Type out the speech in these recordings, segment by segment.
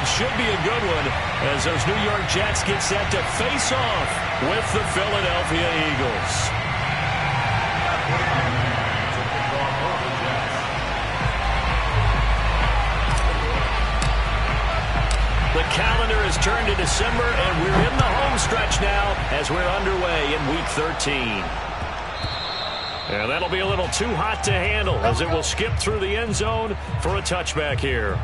it should be a good one as those New York Jets get set to face off with the Philadelphia Eagles. The calendar has turned to December, and we're in the home stretch now as we're underway in Week 13. And that'll be a little too hot to handle as it will skip through the end zone for a touchback here.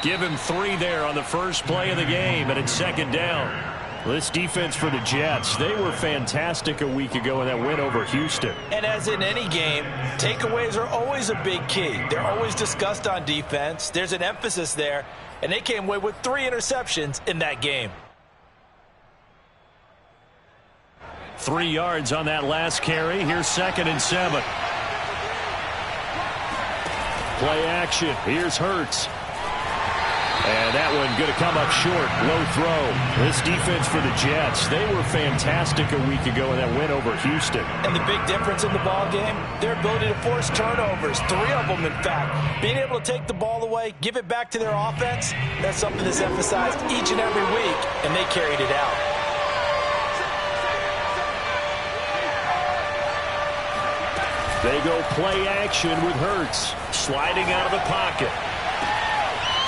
Give him 3 there on the first play of the game, and it's second down. This defense for the Jets, they were fantastic a week ago in that win over Houston. And as in any game, takeaways are always a big key. They're always discussed on defense. There's an emphasis there, and they came away with 3 interceptions in that game. 3 yards on that last carry. Here's 2nd and 7. Play action. Here's Hurts. And that one going to come up short. Low throw. This defense for the Jets, they were fantastic a week ago in that win over Houston. And the big difference in the ball game, their ability to force turnovers, 3 of them in fact. Being able to take the ball away, give it back to their offense, that's something that's emphasized each and every week, and they carried it out. They go play action with Hurts. Sliding out of the pocket.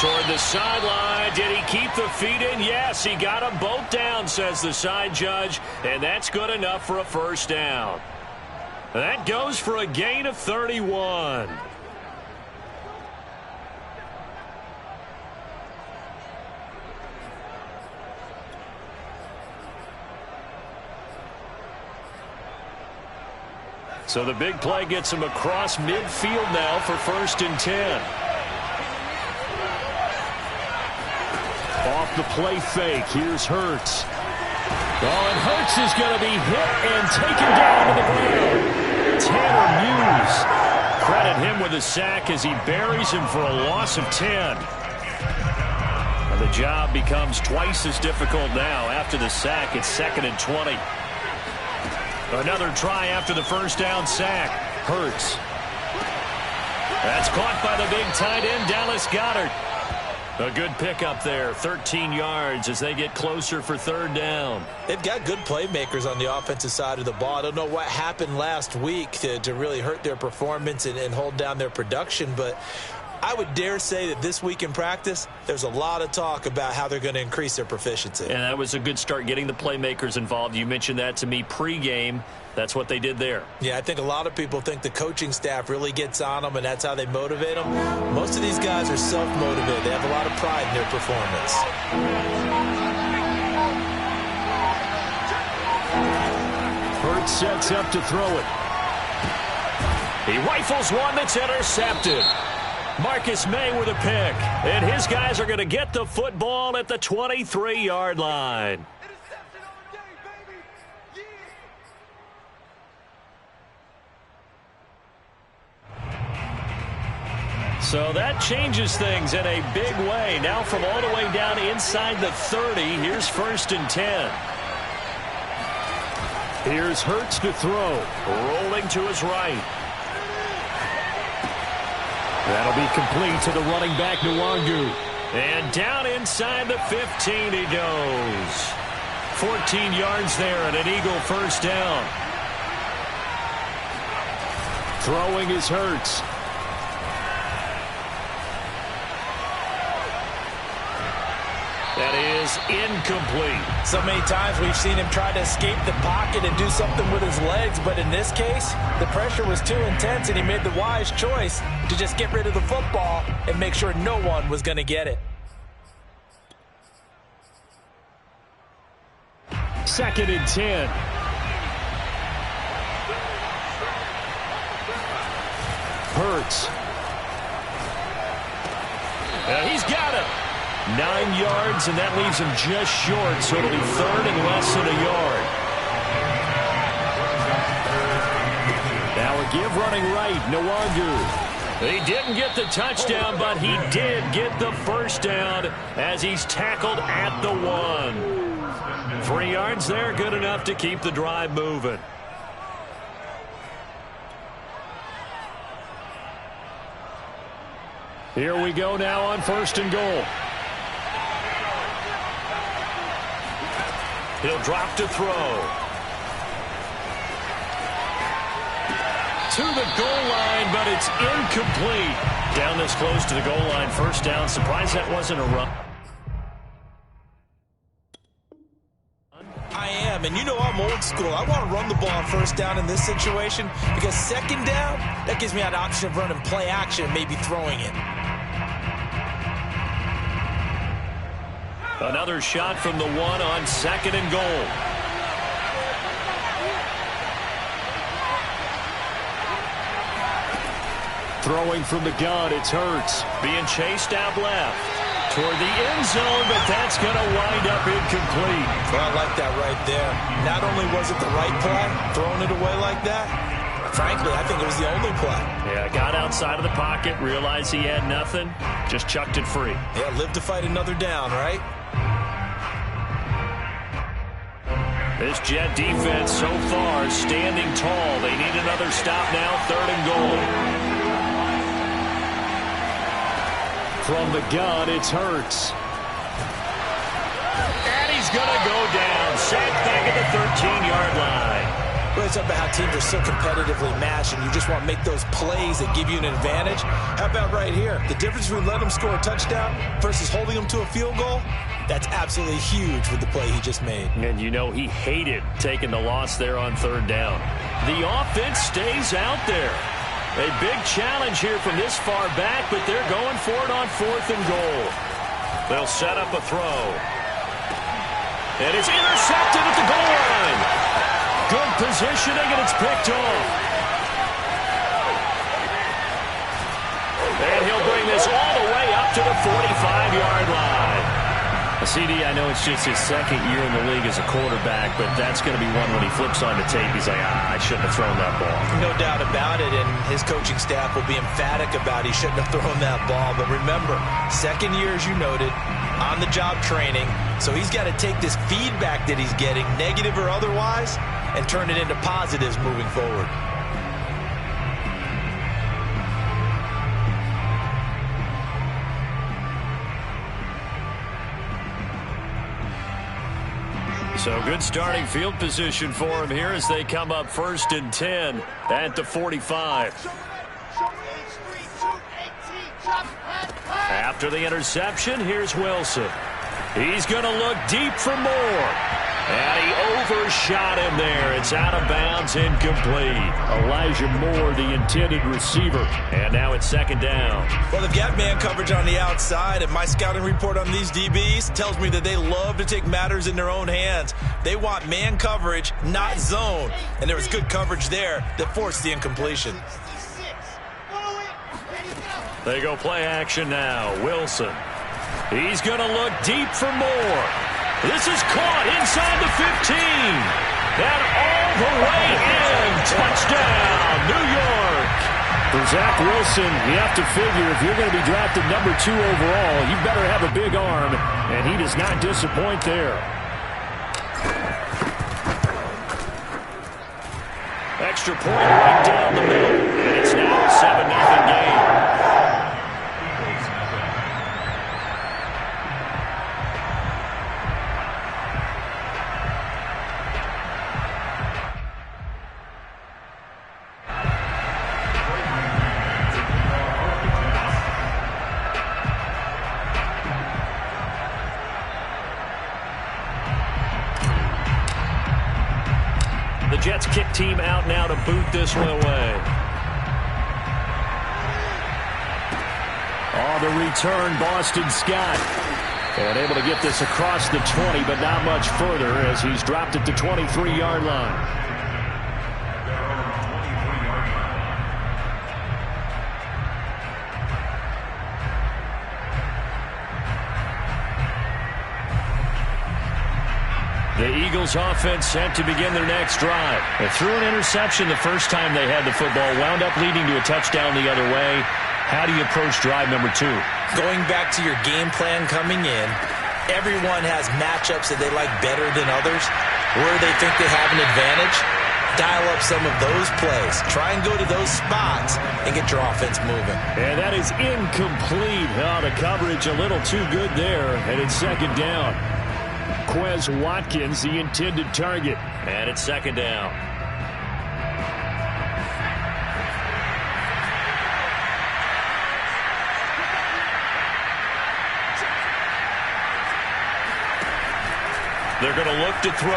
Toward the sideline. Did he keep the feet in? Yes, he got them both down, says the side judge, and that's good enough for a first down. That goes for a gain of 31. So the big play gets him across midfield now for 1st and 10. Off the play fake. Here's Hurts. Oh, and Hurts is going to be hit and taken down to the ground. Tanner Muse. Credit him with a sack as he buries him for a loss of 10. And the job becomes twice as difficult now. After the sack, it's 2nd and 20. Another try after the first down sack. Hurts. That's caught by the big tight end, Dallas Goedert. A good pickup there, 13 yards as they get closer for 3rd down. They've got good playmakers on the offensive side of the ball. I don't know what happened last week to really hurt their performance and hold down their production, but I would dare say that this week in practice, there's a lot of talk about how they're going to increase their proficiency. And that was a good start, getting the playmakers involved. You mentioned that to me pregame. That's what they did there. Yeah, I think a lot of people think the coaching staff really gets on them, and that's how they motivate them. Most of these guys are self-motivated. They have a lot of pride in their performance. Hurts sets up to throw it. He rifles one that's intercepted. Marcus May with a pick. And his guys are going to get the football at the 23-yard line. So that changes things in a big way. Now from all the way down inside the 30, here's 1st and 10. Here's Hurts to throw. Rolling to his right. That'll be complete to the running back, Nwangu. And down inside the 15 he goes. 14 yards there and an Eagle first down. Throwing is Hurts. That is incomplete. So many times we've seen him try to escape the pocket and do something with his legs, but in this case, the pressure was too intense and he made the wise choice to just get rid of the football and make sure no one was going to get it. 2nd and 10. Hurts. He's got him. 9 yards, and that leaves him just short, so it'll be 3rd and less than a yard. Now a give running right, Nwangu. He didn't get the touchdown, but he did get the first down as he's tackled at the 1. 3 yards there, good enough to keep the drive moving. Here we go now on 1st and goal. He'll drop to throw. To the goal line, but it's incomplete. Down this close to the goal line, 1st down. Surprised that wasn't a run. I am, and you know I'm old school. I want to run the ball on 1st down in this situation because 2nd down, that gives me an option of running play action and maybe throwing it. Another shot from the 1 on 2nd and goal. Throwing from the gun, it's Hurts. Being chased out left toward the end zone, but that's going to wind up incomplete. Well, I like that right there. Not only was it the right play, throwing it away like that, frankly, I think it was the only play. Yeah, got outside of the pocket, realized he had nothing, just chucked it free. Yeah, live to fight another down, right? This Jet defense so far standing tall. They need another stop now, 3rd and goal. From the gun, it's Hurts. And he's going to go down. Sacked back at the 13-yard line. Well, it's about how teams are so competitively matched, and you just want to make those plays that give you an advantage. How about right here? The difference between letting them score a touchdown versus holding them to a field goal, that's absolutely huge with the play he just made. And you know he hated taking the loss there on 3rd down. The offense stays out there. A big challenge here from this far back, but they're going for it on 4th and goal. They'll set up a throw. And it's intercepted at the goal line. Good positioning, and it's picked off. And he'll bring this all the way up to the 45-yard line. CD, I know it's just his 2nd year in the league as a quarterback, but that's going to be one when he flips on the tape, he's like, I shouldn't have thrown that ball. No doubt about it, and his coaching staff will be emphatic about he shouldn't have thrown that ball. But remember, 2nd year, as you noted, on-the-job training, so he's got to take this feedback that he's getting, negative or otherwise, and turn it into positives moving forward. So good starting field position for him here as they come up 1st and 10 at the 45. After the interception, here's Wilson. He's going to look deep for more. And he overshot him there. It's out of bounds, incomplete. Elijah Moore, the intended receiver. And now it's 2nd down. Well, they've got man coverage on the outside, and my scouting report on these DBs tells me that they love to take matters in their own hands. They want man coverage, not zone. And there was good coverage there that forced the incompletion. They go play action now. Wilson. He's going to look deep for more. This is caught inside the 15. And all the way in. Touchdown, New York. For Zach Wilson, you have to figure if you're going to be drafted number 2 overall, you better have a big arm, and he does not disappoint there. Extra point right down the middle, and it's now a 7-0 game. The Jets kick team out now to boot this one away. On the return, Boston Scott. And able to get this across the 20, but not much further as he's dropped at the 23-yard line. The Eagles offense set to begin their next drive. They threw an interception the first time they had the football, wound up leading to a touchdown the other way. How do you approach drive number 2? Going back to your game plan coming in, everyone has matchups that they like better than others. Where they think they have an advantage, dial up some of those plays. Try and go to those spots and get your offense moving. And that is incomplete. Oh, the coverage a little too good there, and it's second down. Quez Watkins, the intended target. And it's second down. They're going to look to throw.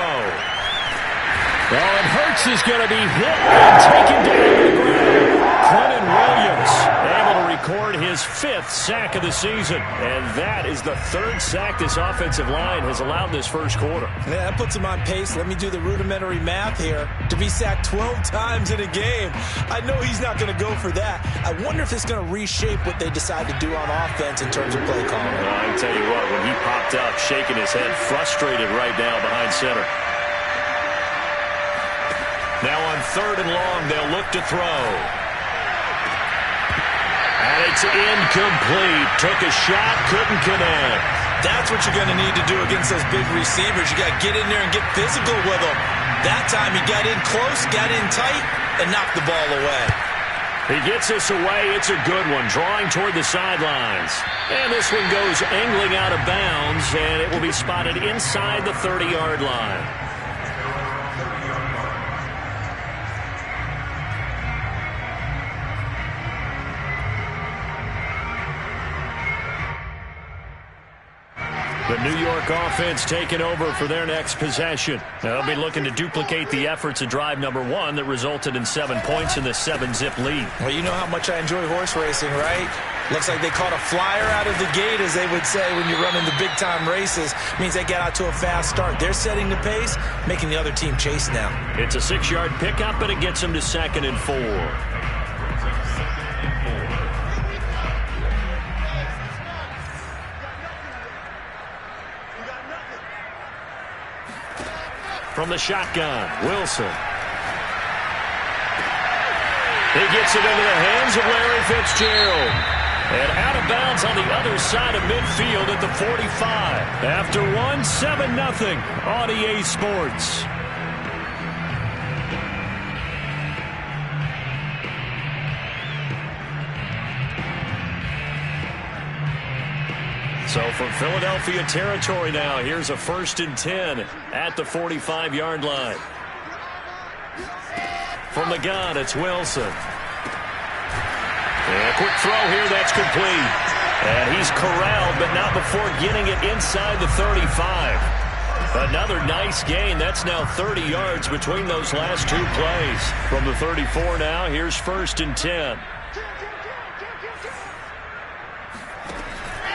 Oh, and Hurts is going to be hit and taken down to the ground. Quentin Williams able to record his 5th sack of the season. And that is the 3rd sack this offensive line has allowed this first quarter. Yeah, that puts him on pace. Let me do the rudimentary math here. To be sacked 12 times in a game, I know he's not going to go for that. I wonder if it's going to reshape what they decide to do on offense in terms of play calling. Well, I can tell you what, when he popped up, shaking his head, frustrated right now behind center. Now on 3rd and long, they'll look to throw. And it's incomplete. Took a shot, couldn't connect. That's what you're going to need to do against those big receivers. You got to get in there and get physical with them. That time he got in close, got in tight, and knocked the ball away. He gets this away. It's a good one, drawing toward the sidelines. And this one goes angling out of bounds, and it will be spotted inside the 30-yard line. The New York offense taking over for their next possession. They'll be looking to duplicate the efforts of drive number 1 that resulted in 7 points in the 7-zip lead. Well, you know how much I enjoy horse racing, right? Looks like they caught a flyer out of the gate, as they would say when you're running the big-time races. Means they get out to a fast start. They're setting the pace, making the other team chase now. It's a 6-yard pickup, but it gets them to 2nd and 4. From the shotgun, Wilson. He gets it into the hands of Larry Fitzgerald. And out of bounds on the other side of midfield at the 45. After 7-0 on EA Sports. So from Philadelphia territory now, here's a 1st and 10 at the 45-yard line. From the gun, it's Wilson. And a quick throw here, that's complete. And he's corralled, but not before getting it inside the 35. Another nice gain. That's now 30 yards between those last 2 plays. From the 34 now, here's 1st and 10.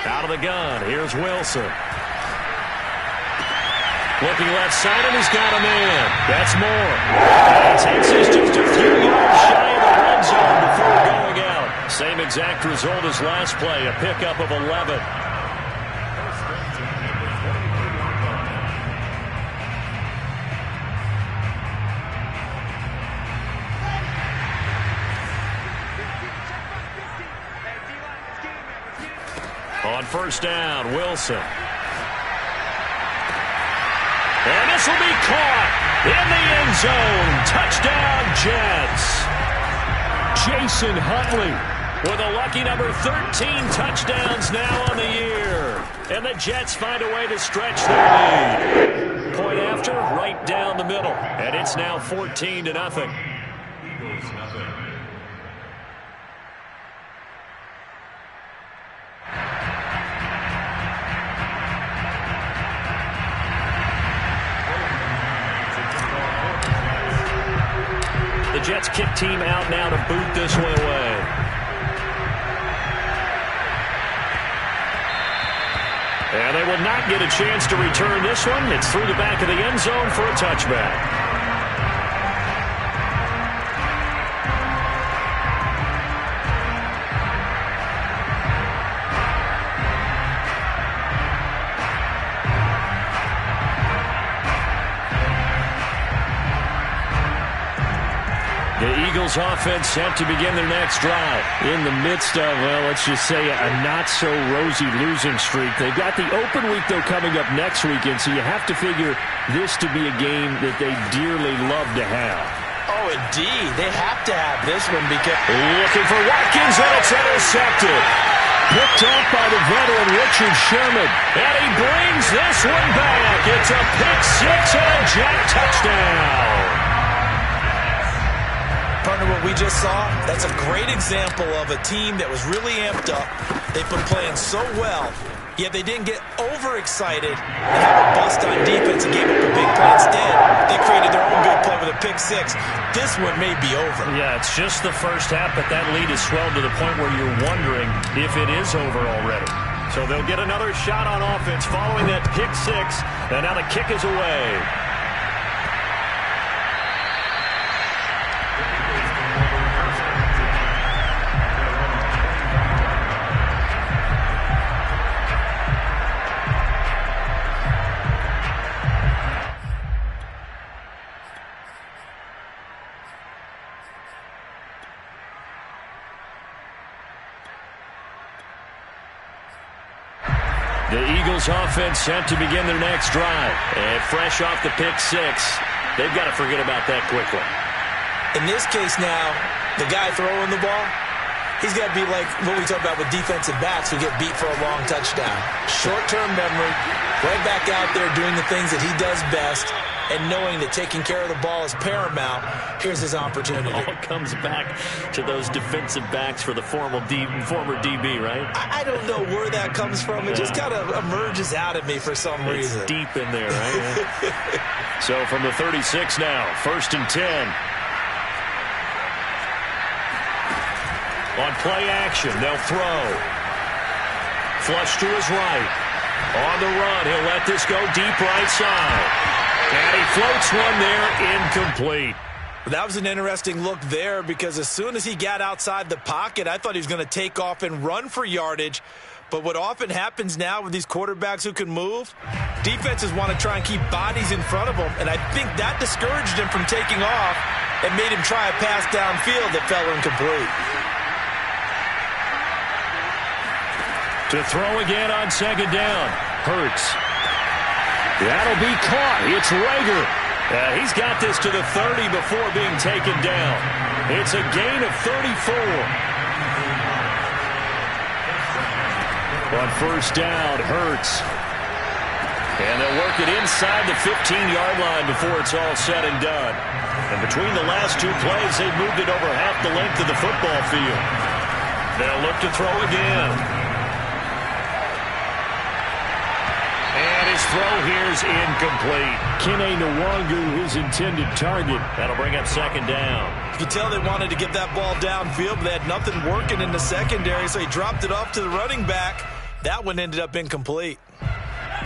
Out of the gun, here's Wilson. Looking left side, and he's got him in. That's Moore. And he takes us just a few yards shy of the red zone before going out. Same exact result as last play, a pickup of 11. On 1st down, Wilson. And this will be caught in the end zone. Touchdown, Jets. Jason Huntley with a lucky number 13 touchdowns now on the year. And the Jets find a way to stretch their lead. Point after, right down the middle. And it's now 14-0. The Jets kick team out now to boot this one away. And they will not get a chance to return this one. It's through the back of the end zone for a touchback. Eagles offense set to begin their next drive. In the midst of, well, let's just say a not-so-rosy losing streak. They've got the open week, though, coming up next weekend, so you have to figure this to be a game that they dearly love to have. Oh, indeed. They have to have this one because... Looking for Watkins, and it's intercepted. Picked off by the veteran Richard Sherman. And he brings this one back. It's a pick-six and a Jack touchdown. Partner, what we just saw, that's a great example of a team that was really amped up. They've been playing so well, yet they didn't get overexcited and have a bust on defense and gave up a big play. Instead, they created their own big play with a pick-six. This one may be over. Yeah, it's just the first half, but that lead has swelled to the point where you're wondering if it is over already. So they'll get another shot on offense following that pick-six, and now the kick is away. The Eagles offense set to begin their next drive. And fresh off the pick-six, they've got to forget about that quickly. In this case now, the guy throwing the ball, he's got to be like what we talk about with defensive backs who get beat for a long touchdown. Short-term memory, right back out there doing the things that he does best, and knowing that taking care of the ball is paramount. Here's his opportunity. It all comes back to those defensive backs for the former DB, right? I don't know where that comes from. It just kind of emerges out of me for some reason. It's deep in there, right? So from the 36 now, 1st and 10. On play action, they'll throw. Flush to his right. On the run, he'll let this go deep right side. And he floats one there, incomplete. That was an interesting look there because as soon as he got outside the pocket, I thought he was going to take off and run for yardage. But what often happens now with these quarterbacks who can move, defenses want to try and keep bodies in front of them. And I think that discouraged him from taking off and made him try a pass downfield that fell incomplete. To throw again on 2nd down. Hurts. That'll be caught. It's Rager. He's got this to the 30 before being taken down. It's a gain of 34. On 1st down, Hurts. And they'll work it inside the 15-yard line before it's all said and done. And between the last two plays, they've moved it over half the length of the football field. They'll look to throw again. His throw here is incomplete. Kene Nwangu, his intended target. That'll bring up 2nd down. You can tell they wanted to get that ball downfield, but they had nothing working in the secondary, so he dropped it off to the running back. That one ended up incomplete.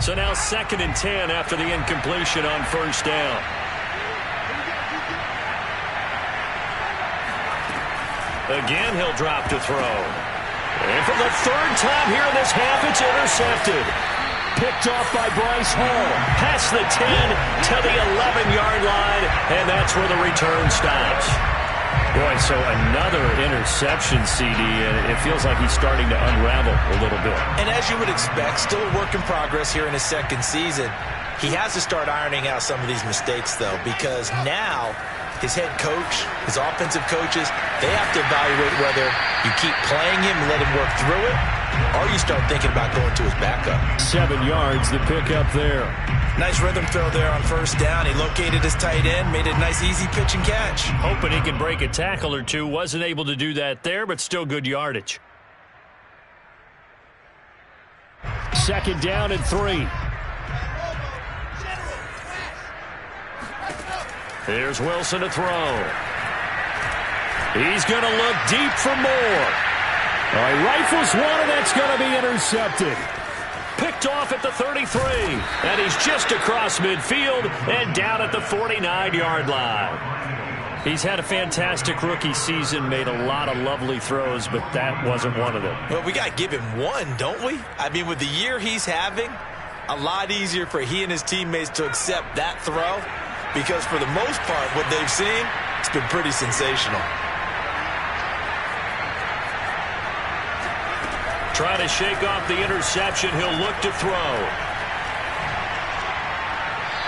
So now 2nd and 10 after the incompletion on 1st down. Again, he'll drop to throw. And for the 3rd time here in this half, it's intercepted. Picked off by Bryce Hall. Past the 10 to the 11-yard line, and that's where the return stops. Boy, so another interception, CD, and it feels like he's starting to unravel a little bit. And as you would expect, still a work in progress here in his 2nd season. He has to start ironing out some of these mistakes, though, because now his head coach, his offensive coaches, they have to evaluate whether you keep playing him and let him work through it, or you start thinking about going to his backup. 7 yards, the pickup there. Nice rhythm throw there on 1st down. He located his tight end, made it a nice easy pitch and catch. Hoping he could break a tackle or two. Wasn't able to do that there, but still good yardage. 2nd down and 3. Here's Wilson to throw. He's going to look deep for more. All right, rifles one, and that's going to be intercepted. Picked picked off at the 33. And he's just across midfield and down at the 49-yard line. He's had a fantastic rookie season, made a lot of lovely throws, but that wasn't one of them. Well, we got to give him one, don't we? I mean, with the year he's having, a lot easier for he and his teammates to accept that throw, because for the most part, what they've seen, it's been pretty sensational. Trying to shake off the interception. He'll look to throw.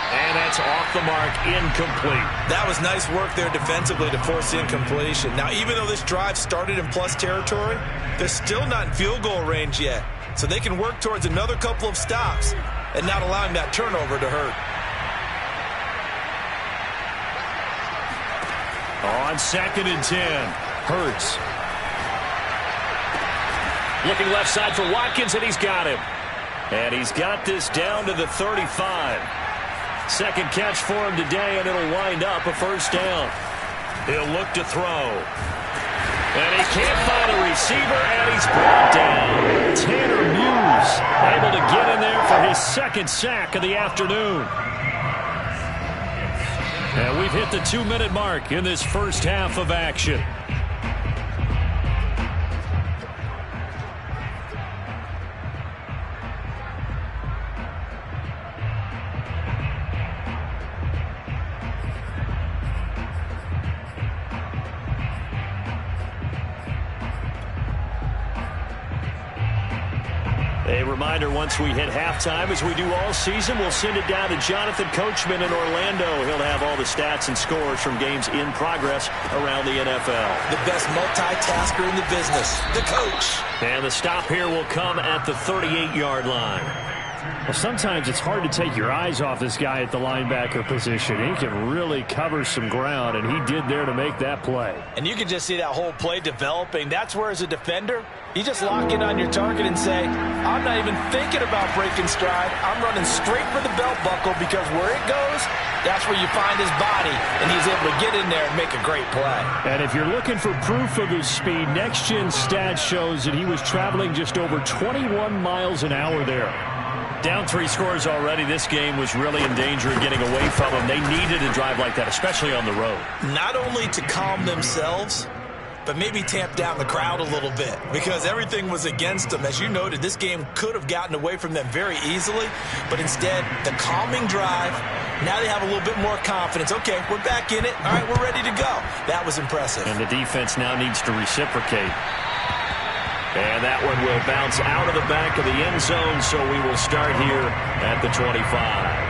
And that's off the mark, incomplete. That was nice work there defensively to force the incompletion. Now, even though this drive started in plus territory, they're still not in field goal range yet. So they can work towards another couple of stops and not allowing that turnover to hurt. On 2nd and 10, Hurts. Looking left side for Watkins, and he's got him. And he's got this down to the 35. Second catch for him today, and it'll wind up a first down. He'll look to throw. And he can't find a receiver, and he's brought down. Tanner Muse able to get in there for his second sack of the afternoon. And we've hit the 2-minute mark in this first half of action. A reminder, once we hit halftime, as we do all season, we'll send it down to Jonathan Coachman in Orlando. He'll have all the stats and scores from games in progress around the NFL. The best multitasker in the business, the coach. And the stop here will come at the 38-yard line. Well, sometimes it's hard to take your eyes off this guy at the linebacker position. He can really cover some ground, and he did there to make that play. And you can just see that whole play developing. That's where, as a defender, you just lock in on your target and say, I'm not even thinking about breaking stride. I'm running straight for the belt buckle, because where it goes, that's where you find his body, and he's able to get in there and make a great play. And if you're looking for proof of his speed, Next Gen Stats shows that he was traveling just over 21 miles an hour there. Down 3 scores already. This game was really in danger of getting away from them. They needed a drive like that, especially on the road. Not only to calm themselves, but maybe tamp down the crowd a little bit, because everything was against them. As you noted, this game could have gotten away from them very easily, but instead, the calming drive, now they have a little bit more confidence. Okay, we're back in it. All right, we're ready to go. That was impressive. And the defense now needs to reciprocate. And that one will bounce out of the back of the end zone, so we will start here at the 25.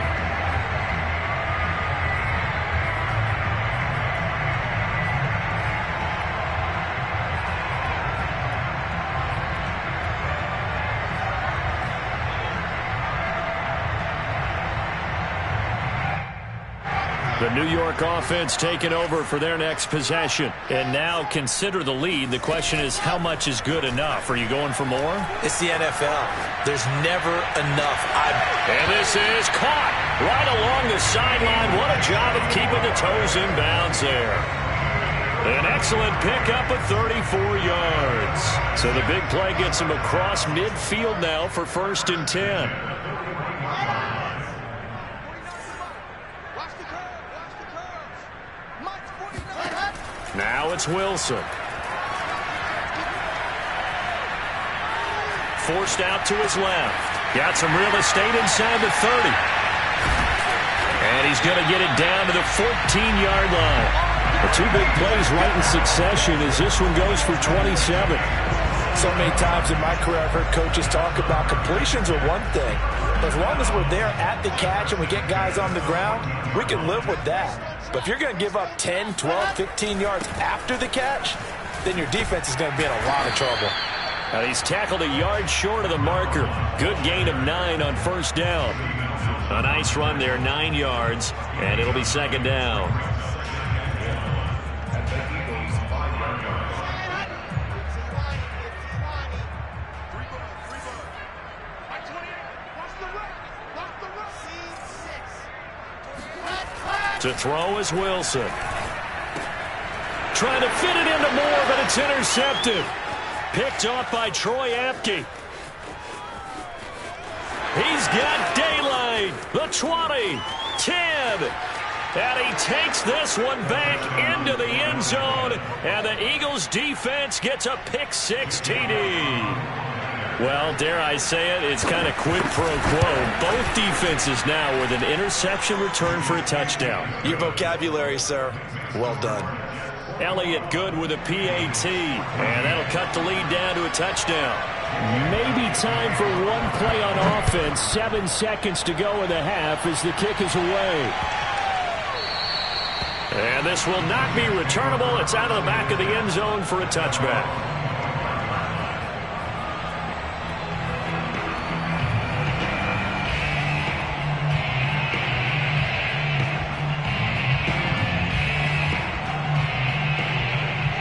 The New York offense taking over for their next possession. And now consider the lead. The question is, how much is good enough? Are you going for more? It's the NFL. There's never enough. And this is caught right along the sideline. What a job of keeping the toes in bounds there. An excellent pickup of 34 yards. So the big play gets him across midfield now for 1st and 10. Now it's Wilson. Forced out to his left. Got some real estate inside the 30. And he's going to get it down to the 14-yard line. The 2 big plays right in succession as this one goes for 27. So many times in my career I've heard coaches talk about completions are one thing. But as long as we're there at the catch and we get guys on the ground, we can live with that. But if you're going to give up 10, 12, 15 yards after the catch, then your defense is going to be in a lot of trouble. Now he's tackled a yard short of the marker. Good gain of 9 on 1st down. A nice run there, 9 yards, and it'll be 2nd down. To throw is Wilson. Trying to fit it into Moore, but it's intercepted. Picked off by Troy Apke. He's got daylight. The 20, 10. And he takes this one back into the end zone. And the Eagles defense gets a pick-6 TD. Well, dare I say it, it's kind of quid pro quo. Both defenses now with an interception return for a touchdown. Your vocabulary, sir. Well done. Elliott good with a PAT. And that'll cut the lead down to a touchdown. Maybe time for one play on offense. 7 seconds to go in the half as the kick is away. And this will not be returnable. It's out of the back of the end zone for a touchback.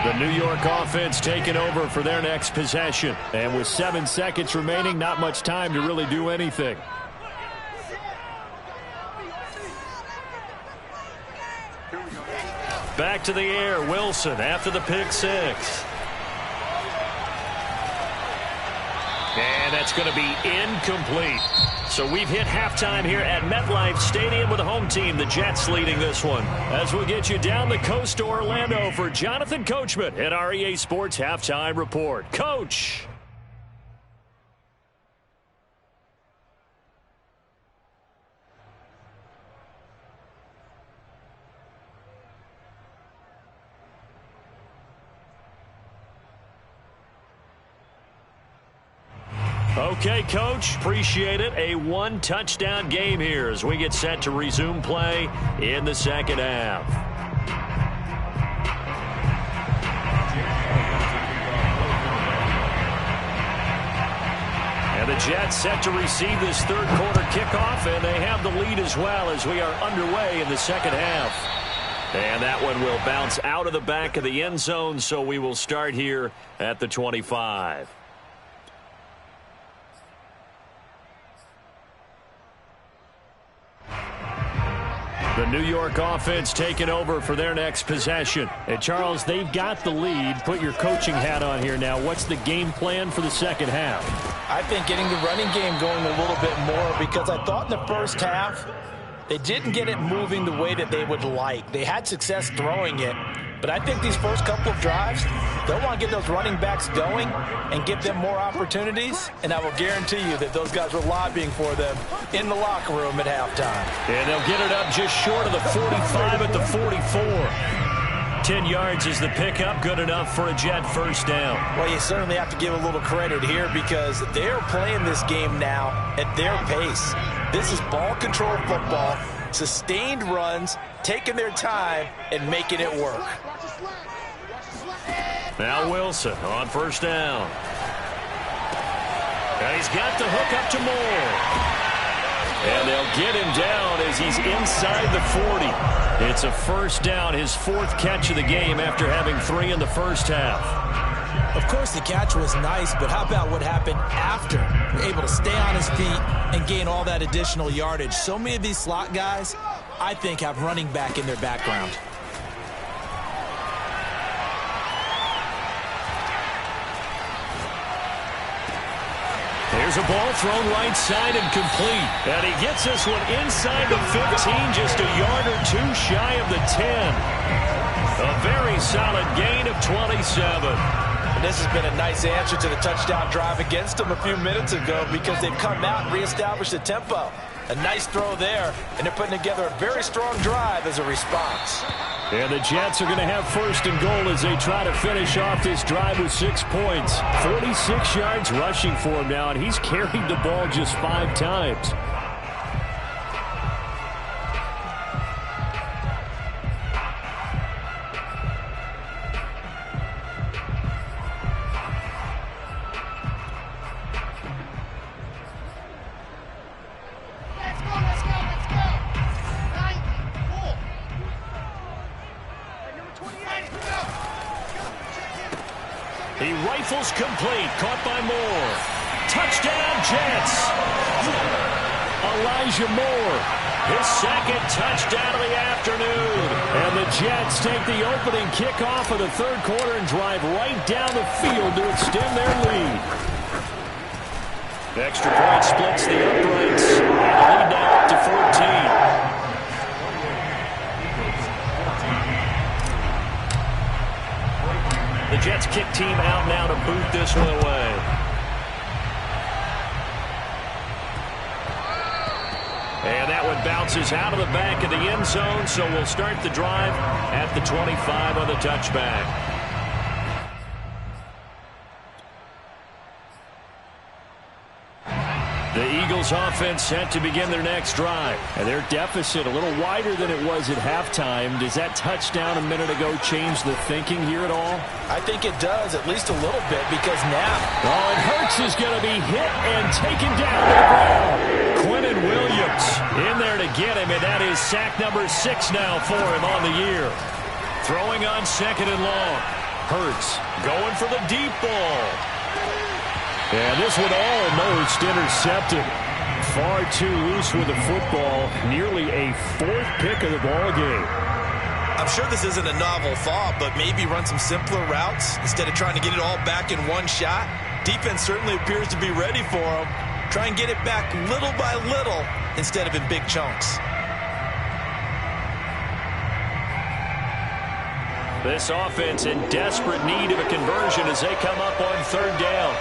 The New York offense taking over for their next possession. And with 7 seconds remaining, not much time to really do anything. Back to the air, Wilson after the pick-6. And that's going to be incomplete. So we've hit halftime here at MetLife Stadium with the home team, the Jets, leading this one. As we'll get you down the coast to Orlando for Jonathan Coachman at our EA Sports Halftime Report. Coach! Okay, Coach, appreciate it. A one-touchdown game here as we get set to resume play in the second half. And the Jets set to receive this third quarter kickoff, and they have the lead as well as we are underway in the second half. And that one will bounce out of the back of the end zone, so we will start here at the 25. The New York offense taking over for their next possession. And Charles, they've got the lead. Put your coaching hat on here now. What's the game plan for the second half? I think getting the running game going a little bit more, because I thought in the first half they didn't get it moving the way that they would like. They had success throwing it, but I think these first couple of drives, they'll want to get those running backs going and give them more opportunities, and I will guarantee you that those guys were lobbying for them in the locker room at halftime. And they'll get it up just short of the 45 at the 44. 10 yards is the pickup, good enough for a Jet first down. Well, you certainly have to give a little credit here because they're playing this game now at their pace. This is ball control football, sustained runs, taking their time and making it work. Now Wilson on first down. And he's got the hook up to Moore. And they'll get him down as he's inside the 40. It's a first down, his fourth catch of the game after having 3 in the first half. Of course, the catch was nice, but how about what happened after? You're able to stay on his feet and gain all that additional yardage. So many of these slot guys, I think, have running back in their background. There's a ball thrown right side and complete. And he gets this one inside the 15, just a yard or two shy of the 10. A very solid gain of 27. And this has been a nice answer to the touchdown drive against them a few minutes ago because they've come out and reestablished the tempo. A nice throw there, and they're putting together a very strong drive as a response. And the Jets are going to have first and goal as they try to finish off this drive with 6 points. 46 yards rushing for him now, and he's carried the ball just 5 times. He rifles complete, caught by Moore. Touchdown, Jets. Elijah Moore, his second touchdown of the afternoon. And the Jets take the opening kickoff of the third quarter and drive right down the field to extend their lead. Extra point splits the uprights. And the lead now up to 14. The Jets kick team out now to boot this one away. And that one bounces out of the back of the end zone, so we'll start the drive at the 25 on the touchback. The Eagles offense set to begin their next drive. And their deficit a little wider than it was at halftime. Does that touchdown a minute ago change the thinking here at all? I think it does, at least a little bit, because now... Oh, and Hurts is going to be hit and taken down to the ground. Quinnen Williams in there to get him, and that is sack number 6 now for him on the year. Throwing on 2nd and long. Hurts going for the deep ball. And this one almost intercepted. Far too loose with the football. Nearly a 4th pick of the ball game. I'm sure this isn't a novel thought, but maybe run some simpler routes instead of trying to get it all back in one shot. Defense certainly appears to be ready for him. Try and get it back little by little instead of in big chunks. This offense in desperate need of a conversion as they come up on 3rd down.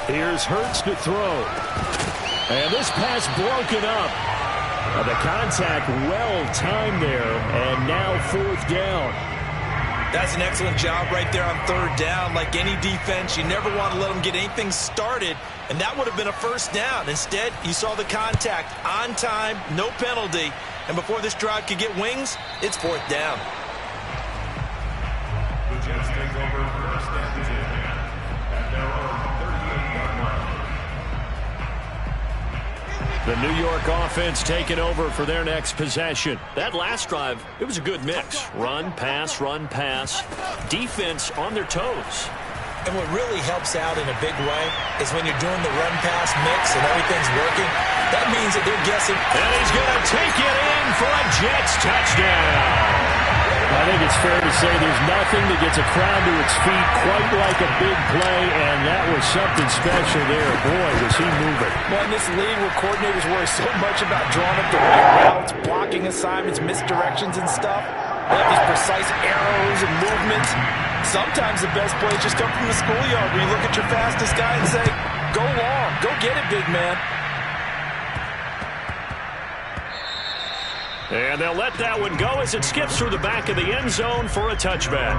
Here's Hurts to throw. And this pass broken up. The contact well-timed there, and now 4th down. That's an excellent job right there on 3rd down. Like any defense, you never want to let them get anything started, and that would have been a 1st down. Instead, you saw the contact on time, no penalty, and before this drive could get wings, it's 4th down. The Jets take over 1st and 10 at their own 38-yard line. The New York offense taking over for their next possession. That last drive, it was a good mix. Run, pass, run, pass. Defense on their toes. And what really helps out in a big way is when you're doing the run-pass mix and everything's working, that means that they're guessing. And he's going to take it in for a Jets touchdown. I think it's fair to say there's nothing that gets a crowd to its feet quite like a big play, and that was something special there. Boy, was he moving. Well, in this league where coordinators worry so much about drawing up the right routes, blocking assignments, misdirections and stuff, they have these precise arrows and movements. Sometimes the best plays just come from the schoolyard where you look at your fastest guy and say, go long, go get it, big man. And they'll let that one go as it skips through the back of the end zone for a touchback.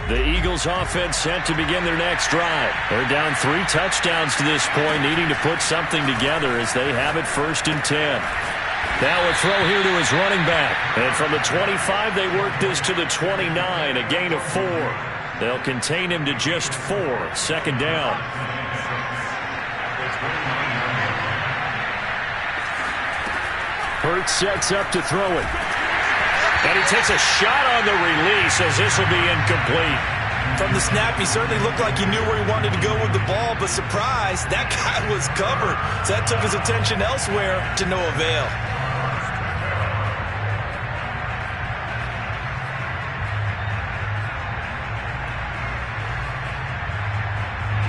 The Eagles offense set to begin their next drive. They're down 3 touchdowns to this point, needing to put something together as they have it 1st and 10. Now a throw here to his running back. And from the 25, they work this to the 29, a gain of 4. They'll contain him to just 4, 2nd down. Hurts sets up to throw it. And he takes a shot on the release as this will be incomplete. From the snap, he certainly looked like he knew where he wanted to go with the ball, but surprise, that guy was covered. So that took his attention elsewhere to no avail.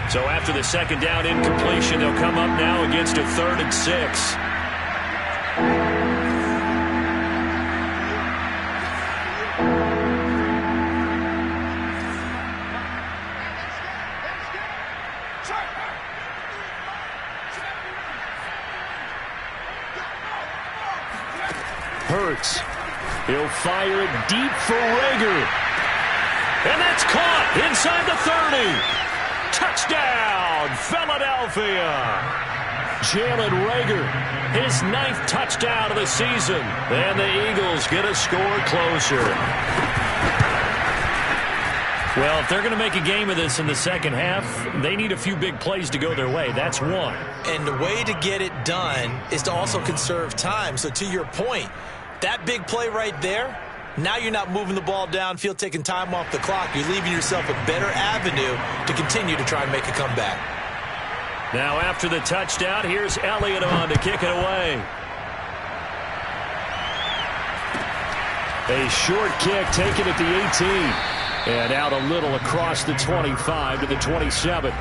So after the 2nd down incompletion, they'll come up now against a 3rd and 6. Hurts. He'll fire it deep for Reagor. And that's caught inside the 30. Touchdown, Philadelphia. Jalen Reagor, his 9th touchdown of the season. And the Eagles get a score closer. Well, if they're going to make a game of this in the second half, they need a few big plays to go their way. That's one. And the way to get it done is to also conserve time. So to your point, that big play right there, now you're not moving the ball downfield, taking time off the clock. You're leaving yourself a better avenue to continue to try and make a comeback. Now after the touchdown, here's Elliott on to kick it away. A short kick taken at the 18. And out a little across the 25 to the 27.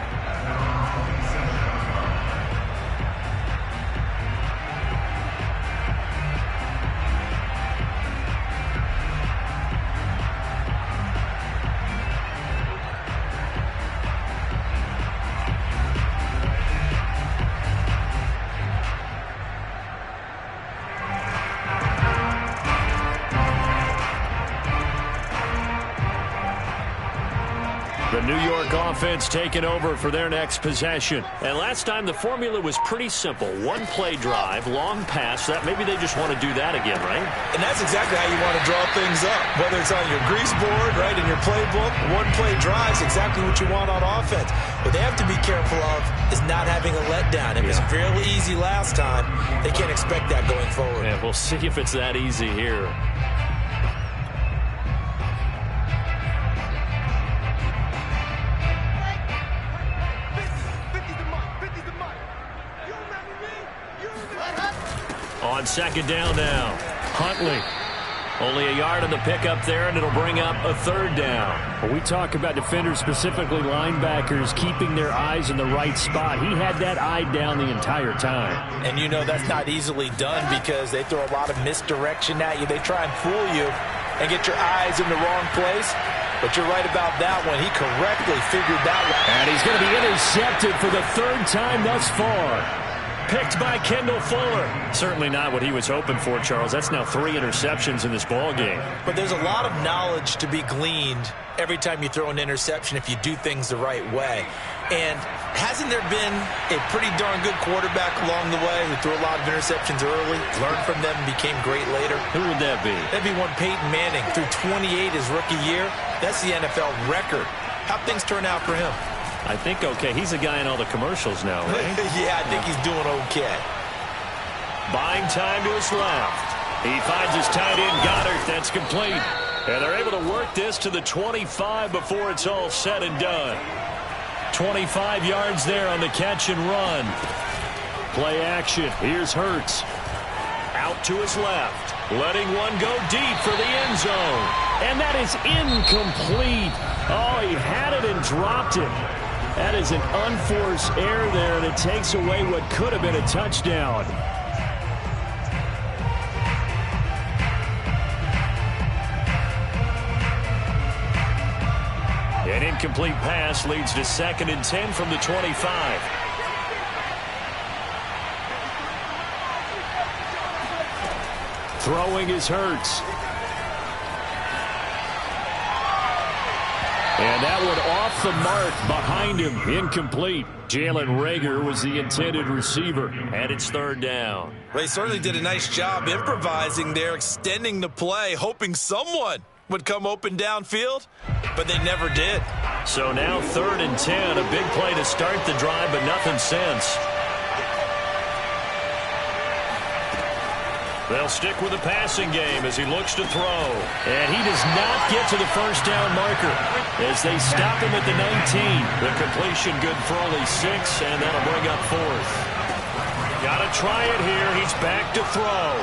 The New York offense taking over for their next possession. And last time the formula was pretty simple. One play drive, long pass. That maybe they just want to do that again, right? And that's exactly how you want to draw things up. Whether it's on your grease board, right, in your playbook, one play drive is exactly what you want on offense. What they have to be careful of is not having a letdown. It was fairly easy last time. They can't expect that going forward. And we'll see if it's that easy here. On second down now, Huntley. Only a yard on the pickup there, and it'll bring up a third down. When we talk about defenders, specifically linebackers, keeping their eyes in the right spot, he had that eye down the entire time. And you know that's not easily done because they throw a lot of misdirection at you. They try and fool you and get your eyes in the wrong place. But you're right about that one. He correctly figured that one. And he's going to be intercepted for the third time thus far. Picked by Kendall Fuller. Certainly not what he was hoping for, Charles. That's now 3 interceptions in this ball game. But there's a lot of knowledge to be gleaned every time you throw an interception if you do things the right way. And hasn't there been a pretty darn good quarterback along the way who threw a lot of interceptions early, learned from them, and became great later? Who would that be? That'd be one Peyton Manning. Threw 28 his rookie year. That's the NFL record. How'd things turn out for him? I think okay. He's a guy in all the commercials now, right? Yeah, I think he's doing okay. Buying time to his left. He finds his tight end, Goddard. That's complete. And they're able to work this to the 25 before it's all said and done. 25 yards there on the catch and run. Play action. Here's Hurts. Out to his left. Letting one go deep for the end zone. And that is incomplete. Oh, he had it and dropped it. That is an unforced error there, and it takes away what could have been a touchdown. An incomplete pass leads to 2nd and 10 from the 25. Throwing is Hurts. And that one off the mark behind him. Incomplete. Jalen Reagor was the intended receiver. And it's 3rd down. They certainly did a nice job improvising there, extending the play, hoping someone would come open downfield, but they never did. So now 3rd and 10. A big play to start the drive, but nothing since. They'll stick with the passing game as he looks to throw. And he does not get to the first down marker as they stop him at the 19. The completion good for only 6, and that'll bring up 4th. Got to try it here. He's back to throw.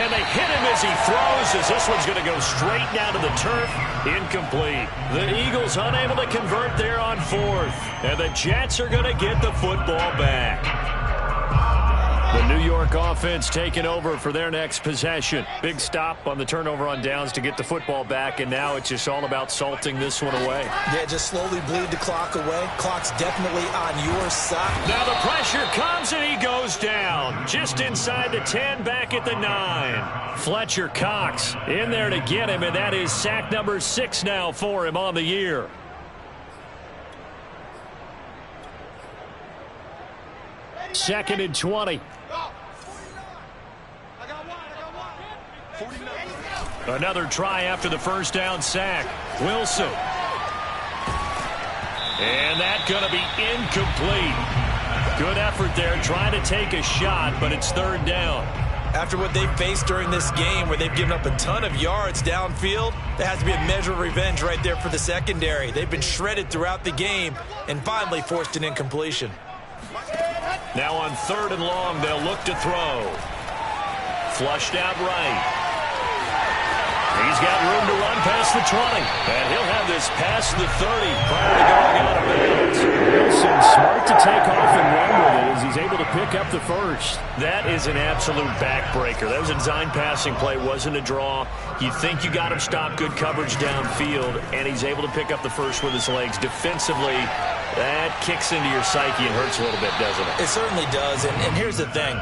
And they hit him as he throws, as this one's going to go straight down to the turf. Incomplete. The Eagles unable to convert there on 4th. And the Jets are going to get the football back. The New York offense taking over for their next possession. Big stop on the turnover on downs to get the football back, and now it's just all about salting this one away. Yeah, just slowly bleed the clock away. Clock's definitely on your side. Now the pressure comes, and he goes down. Just inside the 10, back at the 9. Fletcher Cox in there to get him, and that is sack number 6 now for him on the year. Second and 20. Another try after the first down sack. Wilson. And that's going to be incomplete. Good effort there, trying to take a shot, but it's 3rd down. After what they've faced during this game where they've given up a ton of yards downfield, there has to be a measure of revenge right there for the secondary. They've been shredded throughout the game and finally forced an incompletion. Now on 3rd and long, they'll look to throw. Flushed out right. He's got room to run past the 20. And he'll have this past the 30 prior to going out of bounds. Wilson smart to take off and run with it as he's able to pick up the first. That is an absolute backbreaker. That was a design passing play. Wasn't a draw. You think you got him stopped, good coverage downfield, and he's able to pick up the first with his legs. Defensively, that kicks into your psyche and hurts a little bit, doesn't it? It certainly does. And here's the thing.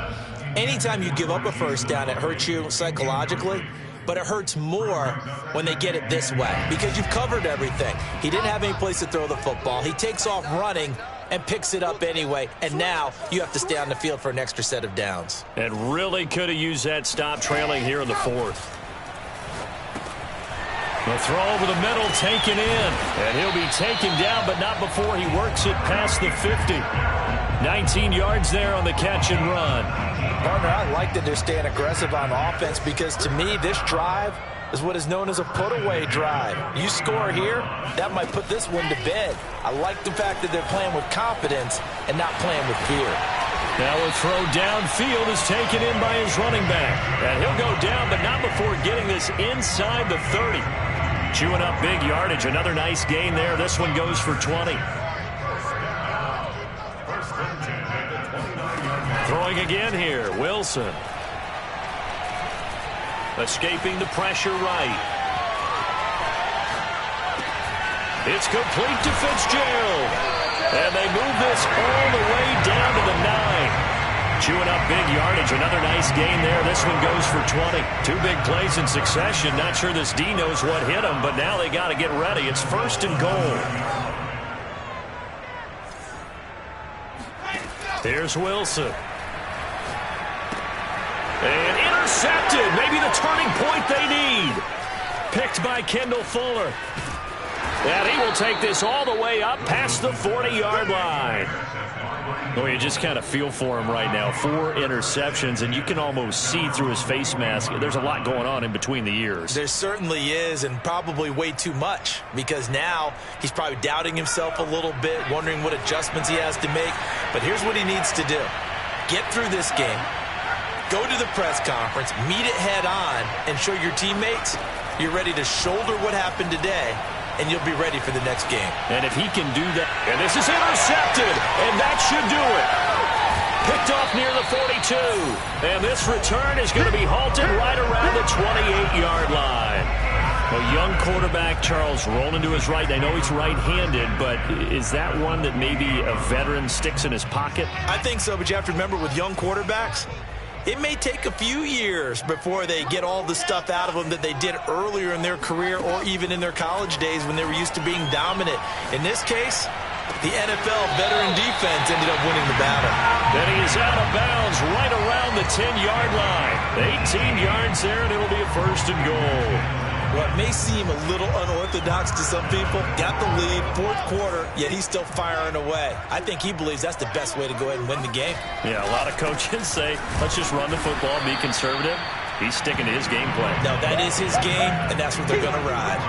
Anytime you give up a first down, it hurts you psychologically. But it hurts more when they get it this way because you've covered everything. He didn't have any place to throw the football. He takes off running and picks it up anyway. And now you have to stay on the field for an extra set of downs. And really could have used that stop trailing here in the 4th. The throw over the middle taken in. And he'll be taken down, but not before he works it past the 50. 19 yards there on the catch and run. Partner, I like that they're staying aggressive on offense because to me, this drive is what is known as a put-away drive. You score here, that might put this one to bed. I like the fact that they're playing with confidence and not playing with fear. Now a throw downfield is taken in by his running back. And he'll go down, but not before getting this inside the 30. Chewing up big yardage. Another nice gain there. This one goes for 20. Throwing again here, Wilson. Escaping the pressure right. It's complete to Fitzgerald. And they move this all the way down to the 9. Chewing up big yardage. Another nice gain there. This one goes for 20. 2 big plays in succession. Not sure this D knows what hit him, but now they got to get ready. It's 1st and goal. Here's Wilson. And intercepted. Maybe the turning point they need. Picked by Kendall Fuller. And he will take this all the way up past the 40-yard line. Well, you just kind of feel for him right now. 4 interceptions, and you can almost see through his face mask. There's a lot going on in between the ears. There certainly is, and probably way too much, because now he's probably doubting himself a little bit, wondering what adjustments he has to make. But here's what he needs to do. Get through this game. Go to the press conference, meet it head on, and show your teammates you're ready to shoulder what happened today, and you'll be ready for the next game. And if he can do that, and this is intercepted, and that should do it. Picked off near the 42, and this return is going to be halted right around the 28-yard line. A young quarterback, Charles, rolling to his right. I know he's right-handed, but is that one that maybe a veteran sticks in his pocket? I think so, but you have to remember with young quarterbacks, it may take a few years before they get all the stuff out of them that they did earlier in their career or even in their college days when they were used to being dominant. In this case, the NFL veteran defense ended up winning the battle. Then he is out of bounds right around the 10-yard line. 18 yards there, and it'll be a 1st and goal. What may seem a little unorthodox to some people, got the lead, 4th quarter, yet he's still firing away. I think he believes that's the best way to go ahead and win the game. Yeah, a lot of coaches say, let's just run the football, be conservative. He's sticking to his game plan. No, that is his game, and that's what they're going to ride.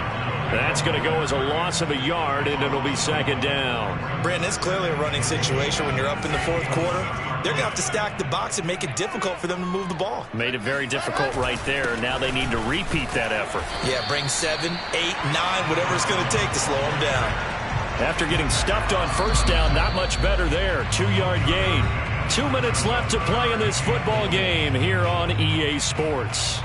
That's going to go as a loss of a yard, and it'll be 2nd down. Brandon, it's clearly a running situation when you're up in the 4th quarter. They're going to have to stack the box and make it difficult for them to move the ball. Made it very difficult right there. Now they need to repeat that effort. Yeah, bring 7, 8, 9, whatever it's going to take to slow them down. After getting stuffed on 1st down, not much better there. 2-yard gain. 2 minutes left to play in this football game here on EA Sports.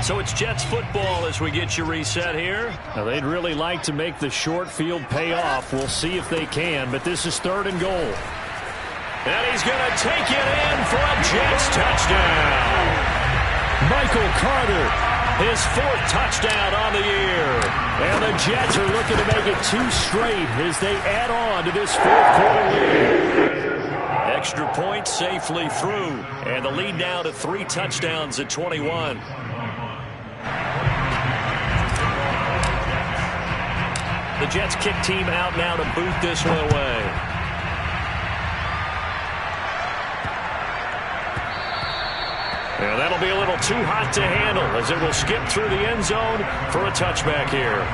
So it's Jets football as we get you reset here. Now they'd really like to make the short field pay off. We'll see if they can, but this is 3rd and goal. And he's going to take it in for a Jets touchdown. Michael Carter, his 4th touchdown on the year. And the Jets are looking to make it 2 straight as they add on to this 4th quarter lead. Extra point safely through. And the lead now to 3 touchdowns at 21. The Jets kick team out now to boot this one away. And that'll be a little too hot to handle as it will skip through the end zone for a touchback here.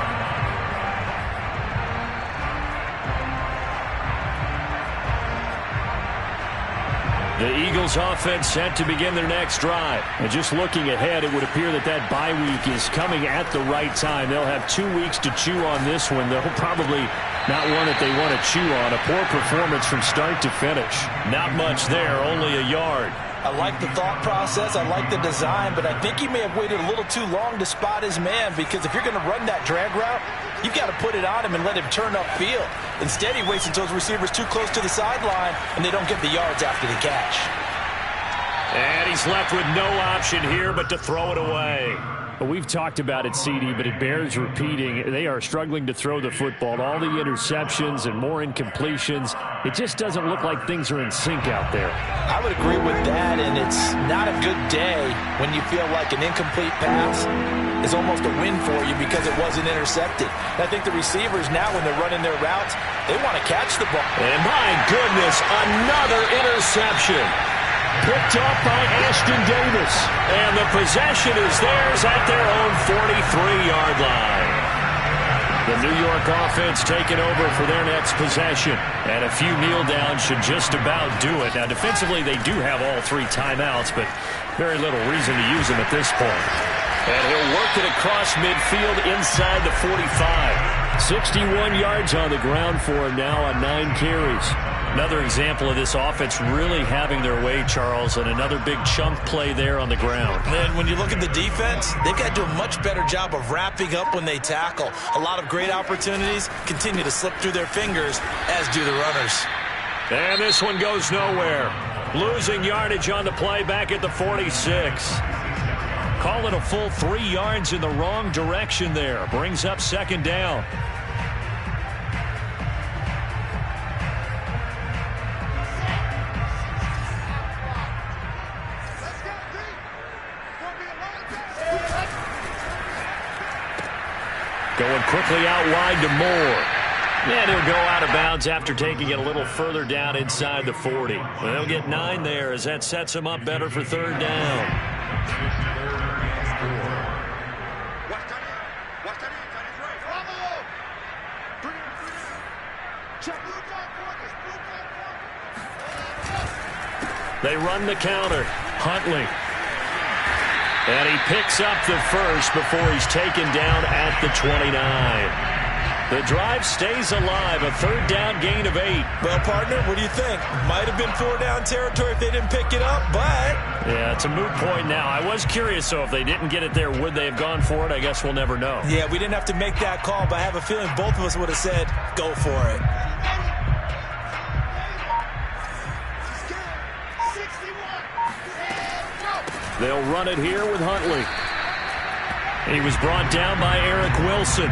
The Eagles offense set to begin their next drive. And just looking ahead, it would appear that that bye week is coming at the right time. They'll have 2 weeks to chew on this one. They'll probably not one that they want to chew on. A poor performance from start to finish. Not much there, only a yard. I like the thought process. I like the design, but I think he may have waited a little too long to spot his man, because if you're going to run that drag route, you've got to put it on him and let him turn upfield. Instead, he waits until his receiver's too close to the sideline, and they don't get the yards after the catch. And he's left with no option here but to throw it away. We've talked about it, CD, but it bears repeating. They are struggling to throw the football. All the interceptions and more incompletions. It just doesn't look like things are in sync out there. I would agree with that, and it's not a good day when you feel like an incomplete pass is almost a win for you because it wasn't intercepted. And I think the receivers now, when they're running their routes, they want to catch the ball. And my goodness, another interception. Picked up by Ashton Davis. And the possession is theirs at their own 43-yard line. The New York offense taking over for their next possession. And a few kneel downs should just about do it. Now, defensively, they do have all 3 timeouts, but very little reason to use them at this point. And he'll work it across midfield inside the 45. 61 yards on the ground for him now on 9 carries. Another example of this offense really having their way, Charles, and another big chunk play there on the ground. And when you look at the defense, they've got to do a much better job of wrapping up when they tackle. A lot of great opportunities continue to slip through their fingers, as do the runners. And this one goes nowhere. Losing yardage on the play back at the 46. Call it a full 3 yards in the wrong direction there. Brings up second down. Going quickly out wide to Moore. And he'll go out of bounds after taking it a little further down inside the 40. They'll get 9 there as that sets him up better for third down. They run the counter. Huntley. And he picks up the first before he's taken down at the 29. The drive stays alive, a third down gain of 8. Well, partner, what do you think? Might have been 4 down territory if they didn't pick it up, but... Yeah, it's a moot point now. I was curious, so if they didn't get it there, would they have gone for it? I guess we'll never know. Yeah, we didn't have to make that call, but I have a feeling both of us would have said, go for it. They'll run it here with Huntley. He was brought down by Eric Wilson.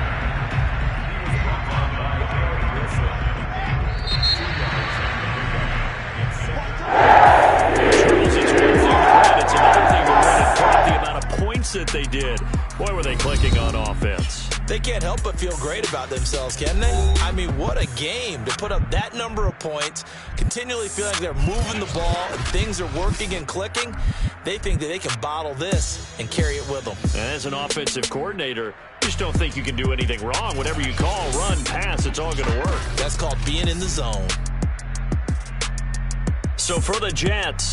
Charles, it's one thing to it's another thing to run it. The amount of points that they did. Boy, were they clicking on offense. They can't help but feel great about themselves, can they? I mean, what a game to put up that number of points, continually feeling like they're moving the ball and things are working and clicking. They think that they can bottle this and carry it with them. As an offensive coordinator, you just don't think you can do anything wrong. Whatever you call, run, pass, it's all going to work. That's called being in the zone. So for the Jets,